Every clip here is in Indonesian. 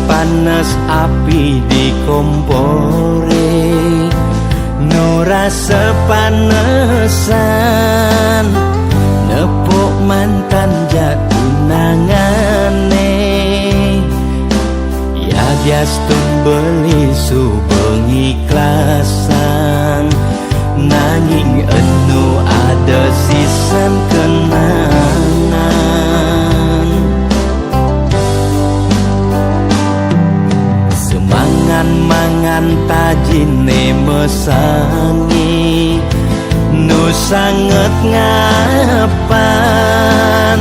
panas api di kompore, no rasa panesan nepuk mantan jatunangane. Ya bias beli subeng ikhlasan, nanging enu ada sisan kenangan. Semangan-mangan tajine mesangi, nu sanget ngapan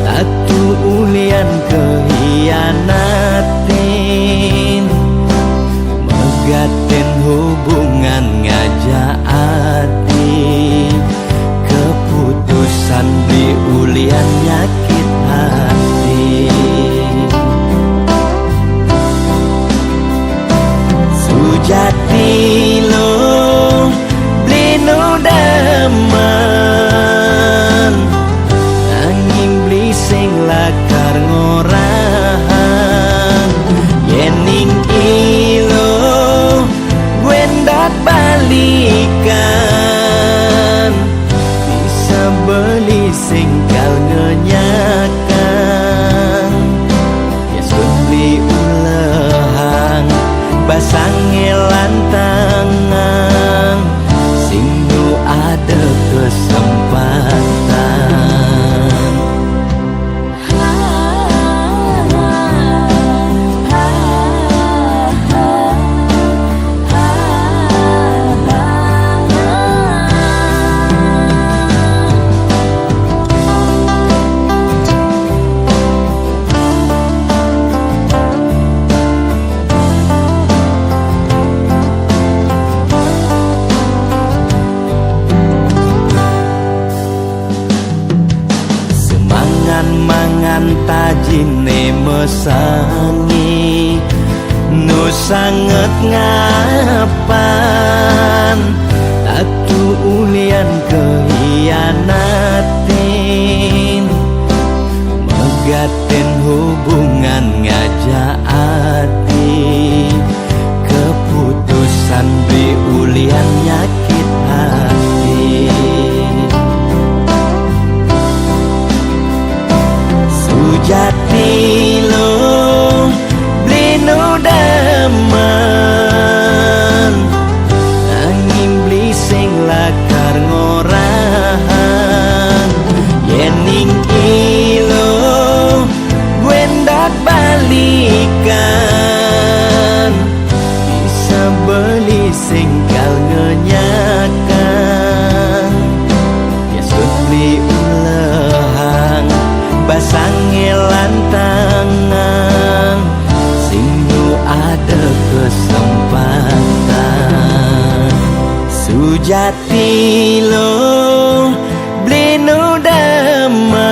tatu ulian kehianatin, megaten hubungan ngajak hati, keputusan di ulian nyakit hati. Sujati lo beli no daman, angin beli sing lakar ngorahan, yening ilo wendat balikan, bisa beli singkal ngenyakan. Ya beli ulehang basang lantangan, sing nu ada kesempatan. Mangan tajine mesangi, nu sanget ngapan tatu ulian kehianatin, megaten hubungan ngajak hati, keputusan di ulian nyakit hati. Sujati lo beli no daman, angin beli sing lakar ngorahan, yening ilo wendat balikan, bisa beli singkal ngenyakan. Ya beli ulehang basang lantangan, sing nu ada kesempatan. Sujati lo beli nu daman,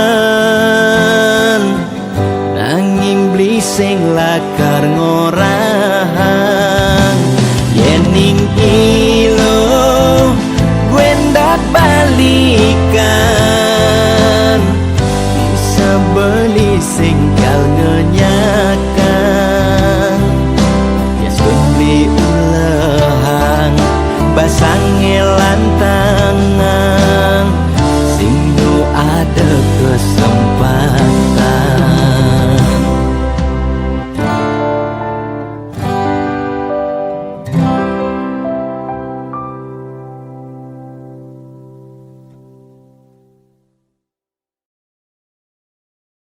nanging beli sing lakar ngorahan, yening ilo wendat balikan, beli singkal ngenyakan.